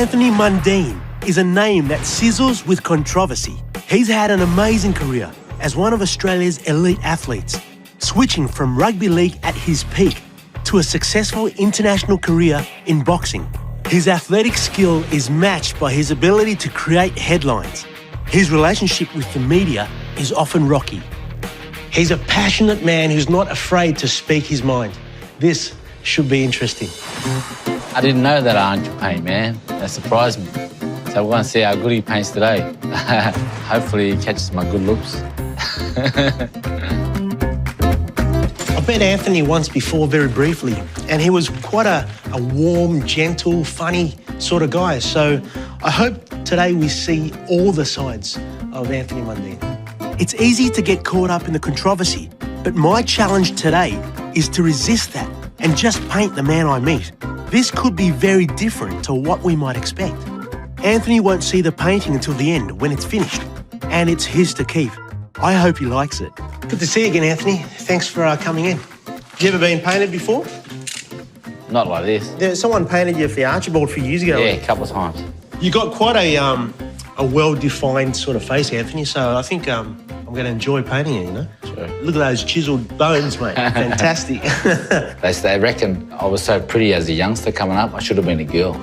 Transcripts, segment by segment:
Anthony Mundine is a name that sizzles with controversy. He's had an amazing career as one of Australia's elite athletes, switching from rugby league at his peak to a successful international career in boxing. His athletic skill is matched by his ability to create headlines. His relationship with the media is often rocky. He's a passionate man who's not afraid to speak his mind. This should be interesting. I didn't know that I could paint, man. That surprised me. So we're going to see how good he paints today. Hopefully he catches my good looks. I met Anthony once before, very briefly, and he was quite a warm, gentle, funny sort of guy. So I hope today we see all the sides of Anthony Mundine. It's easy to get caught up in the controversy, but my challenge today is to resist that and just paint the man I meet. This could be very different to what we might expect. Anthony won't see the painting until the end when it's finished, and it's his to keep. I hope he likes it. Good to see you again, Anthony. Thanks for coming in. You ever been painted before? Not like this. Someone painted you for the Archibald a few years ago. Yeah, a couple of times. You got quite a well-defined sort of face, Anthony, so I think I'm going to enjoy painting it, you know? Sure. Look at those chiselled bones, mate. Fantastic. They reckon I was so pretty as a youngster coming up, I should have been a girl.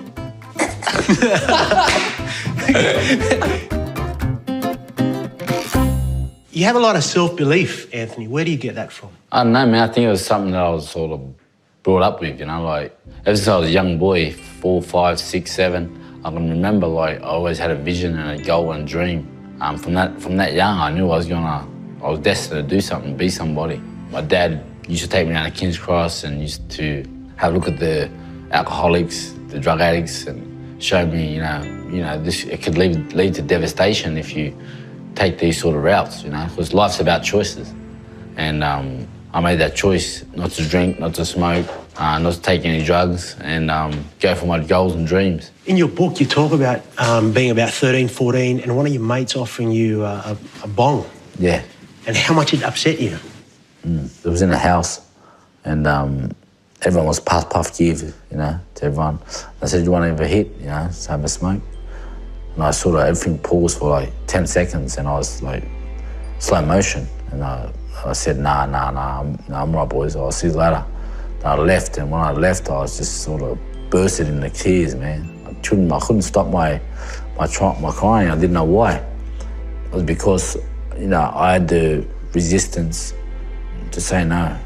You have a lot of self-belief, Anthony. Where do you get that from? I don't know, man. I think it was something that I was sort of brought up with, you know, like ever since I was a young boy, 4, 5, 6, 7, I can remember like I always had a vision and a goal and a dream. From that young, I knew I was destined to do something, be somebody. My dad used to take me down to King's Cross and used to have a look at the alcoholics, the drug addicts, and show me, you know, this it could lead to devastation if you take these sort of routes, you know, because life's about choices. And I made that choice not to drink, not to smoke, not to take any drugs, and go for my goals and dreams. In your book, you talk about being about 13, 14, and one of your mates offering you a bong. Yeah. And how much it upset you? It was in a house, and everyone was puff give, you know, to everyone. I said, you want to have a hit, you know, let's have a smoke. And I sort of, everything paused for like 10 seconds, and I was like, slow motion. And I said, nah, I'm right, boys, I'll see you later. And I left, and when I left, I was just sort of bursted into tears, man. I couldn't stop my crying. I didn't know why. It was because, you know, I had the resistance to say no.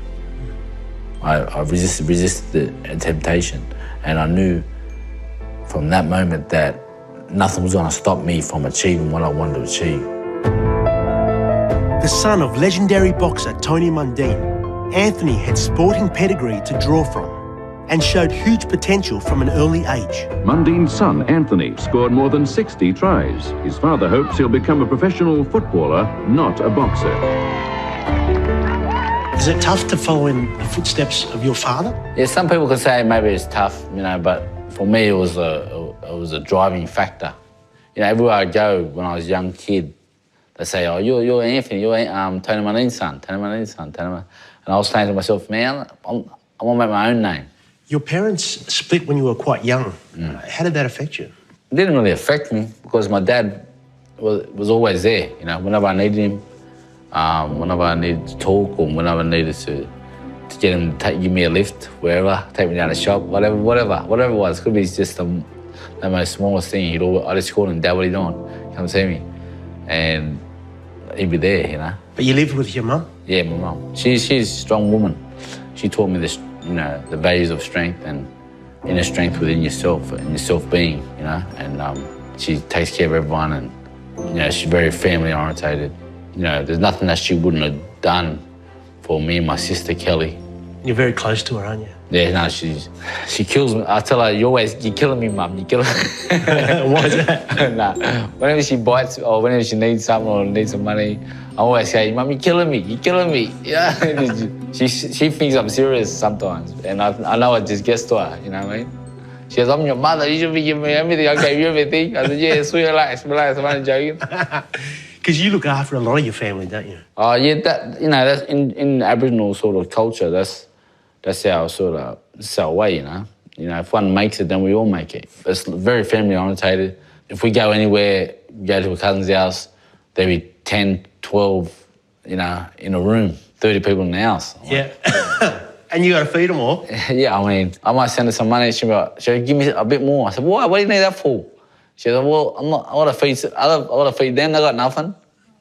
I resisted the temptation, and I knew from that moment that nothing was going to stop me from achieving what I wanted to achieve. The son of legendary boxer Tony Mundine, Anthony had sporting pedigree to draw from and showed huge potential from an early age. Mundine's son, Anthony, scored more than 60 tries. His father hopes he'll become a professional footballer, not a boxer. Is it tough to follow in the footsteps of your father? Yeah, some people could say maybe it's tough, you know, but for me it was a driving factor. You know, everywhere I go when I was a young kid, they say, oh, you're Anthony, you're Tony Mundine's son, Tony Mundine's son, Tony Mundine. And I was saying to myself, man, I want to make my own name. Your parents split when you were quite young. How did that affect you? It didn't really affect me because my dad was always there, you know, whenever I needed him, whenever I needed to talk or whenever I needed to get him to give me a lift, wherever, take me down the shop, whatever it was. It could be just the most smallest thing. I just called him, Dad, what are you doing? Come see me. And he'd be there, you know. But you lived with your mum? Yeah, my mum. She's a strong woman. She taught me this, you know, the values of strength and inner strength within yourself and your self-being, you know. And she takes care of everyone, and you know, she's very family-orientated. You know, there's nothing that she wouldn't have done for me and my sister Kelly. You're very close to her, aren't you? Yeah, no, she kills me. I tell her, you're killing me, Mum, you're killing me. Why is that? Nah, whenever she bites or whenever she needs something or needs some money, I always say, Mum, you're killing me. Yeah, she thinks I'm serious sometimes, and I know it just gets to her, you know what I mean? She goes, I'm your mother, you should be giving me everything, I gave you everything. I said, yeah, sweet, relax, I'm only joking. Because you look after a lot of your family, don't you? Oh, yeah, that's in Aboriginal sort of culture, that's our sort of, it's our way, you know. You know, if one makes it, then we all make it. It's very family orientated. If we go anywhere, go to a cousin's house, there'll be 10, 12, you know, in a room, 30 people in the house. Yeah. And you got to feed them all. Yeah, I mean, I might send her some money. She'll give me a bit more. I said, what do you need that for? She said, well, I want to feed them. They got nothing.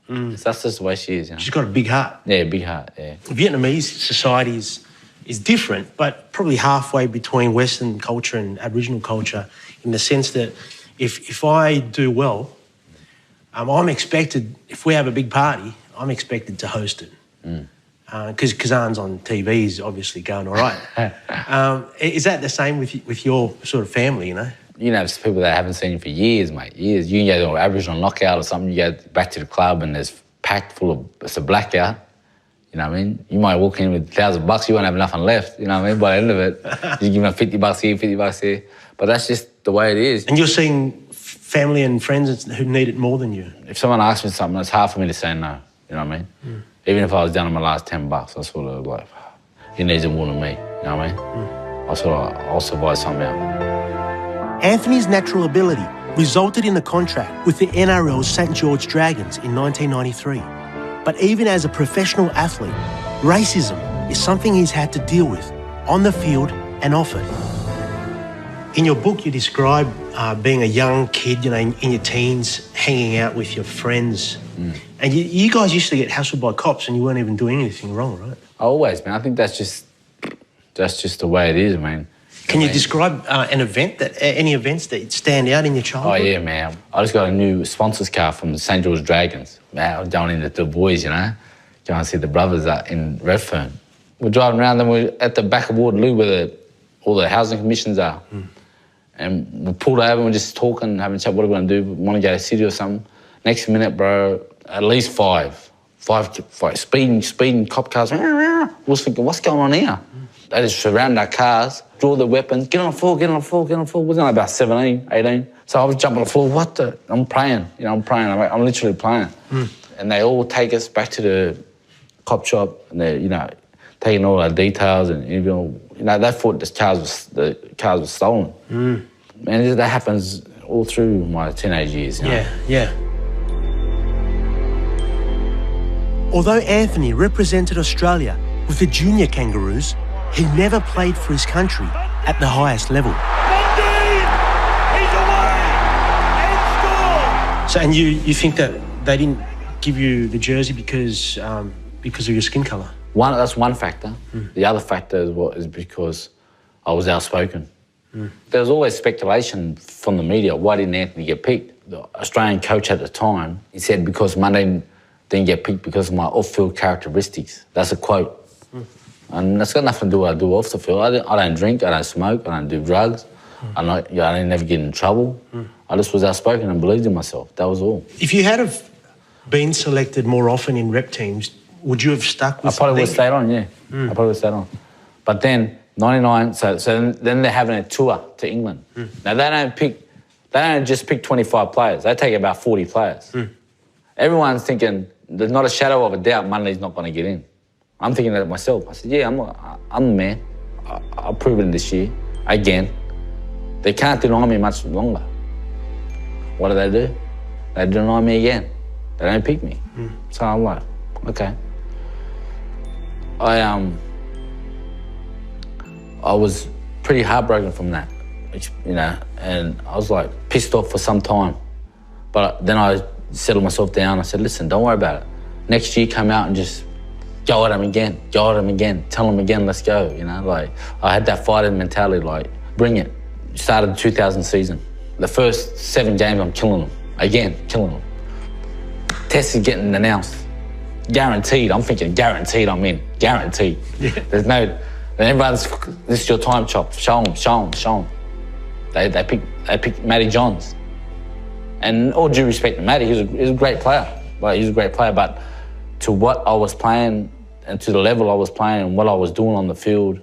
So that's just the way she is, you know. She's got a big heart. Yeah, big heart, yeah. Vietnamese society is different, but probably halfway between Western culture and Aboriginal culture in the sense that if I do well, I'm expected, if we have a big party, I'm expected to host it. Because Kazan's on TV is obviously going all right. Is that the same with your sort of family, you know? You know, there's people that I haven't seen for years, mate, years. You can go to an Aboriginal knockout or something, you go back to the club and there's packed full of, it's a blackout, you know what I mean? You might walk in with $1,000, you won't have nothing left, you know what I mean? By the end of it, you give them $50 here, $50 here. But that's just the way it is. And you're seeing family and friends who need it more than you. If someone asks me something, it's hard for me to say no, you know what I mean? Even if I was down on my last $10, I sort of like, he needs it more than me, you know what I mean? I'll survive somehow. Anthony's natural ability resulted in a contract with the NRL's St George Dragons in 1993. But even as a professional athlete, racism is something he's had to deal with on the field and off it. In your book, you describe being a young kid, you know, in your teens, hanging out with your friends. And you guys used to get hassled by cops and you weren't even doing anything wrong, right? Always, man. I think that's just the way it is, man. Can you describe any events that stand out in your childhood? Oh, yeah, man. I just got a new sponsors car from the St George Dragons. Man, I was down in the boys, you know, going to see the brothers in Redfern. We're driving around and we're at the back of Waterloo where all the housing commissions are. And we pulled over and we're just talking, having a chat, what are we going to do? We want to go to the city or something. Next minute, bro, at least five speeding cop cars. I was thinking, what's going on here? They just surround our cars, draw the weapons, get on the floor, get on the floor, get on the floor. We're only about 17, 18. So I was jumping on the floor, I'm praying, you know, I'm literally praying. And they all take us back to the cop shop and they're, you know, taking all our details and, you know, they thought the cars were stolen. And that happens all through my teenage years, you know? Yeah. Although Anthony represented Australia with the junior Kangaroos, he never played for his country at the highest level. Mundine! He's away! End score! So, and you think that they didn't give you the jersey because of your skin colour? That's one factor. The other factor is because I was outspoken. There was always speculation from the media, why didn't Anthony get picked? The Australian coach at the time, he said because Mundine didn't get picked because of my off-field characteristics. That's a quote. And that's got nothing to do with what I do off the field. I don't drink, I don't smoke, I don't do drugs. I didn't never get in trouble. I just was outspoken and believed in myself. That was all. If you had have been selected more often in rep teams, would you have stuck with I probably would have stayed on, yeah. I probably would have stayed on. But then, 99, so then they're having a tour to England. Now, they don't just pick 25 players. They take about 40 players. Everyone's thinking, there's not a shadow of a doubt Mundine's not going to get in. I'm thinking that myself. I said, yeah, I'm the man. I'll prove it this year. Again. They can't deny me much longer. What do? They deny me again. They don't pick me. So I'm like, okay. I was pretty heartbroken from that, you know, and I was like pissed off for some time. But then I settled myself down. I said, listen, don't worry about it. Next year, come out and just go at him again, tell him again, let's go, you know? Like, I had that fighting mentality, like, bring it. Started the 2000 season. The first 7 games, I'm killing them. Again, killing them. Test is getting announced. Guaranteed, I'm thinking guaranteed I'm in, guaranteed. There's no, and everyone's, this is your time, Chop, show them. They picked Matty Johns. And all due respect to Matty, he was a great player. Like, he was a great player, but to what I was playing and to the level I was playing and what I was doing on the field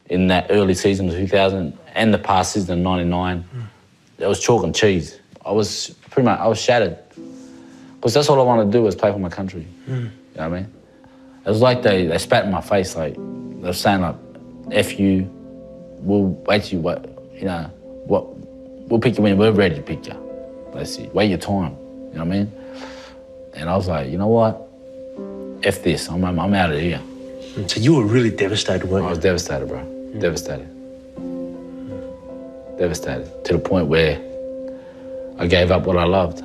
in that early season of 2000 and the past season of 99, it was chalk and cheese. I was shattered. Because that's all I wanted to do was play for my country. You know what I mean? It was like they spat in my face, like, they were saying like, F you, we'll wait you, we'll pick you when we're ready to pick you. Let's see, wait your time, you know what I mean? And I was like, you know what? F this, I'm out of here. So you were really devastated, weren't you? I was devastated, bro. Devastated. Devastated. To the point where I gave up what I loved.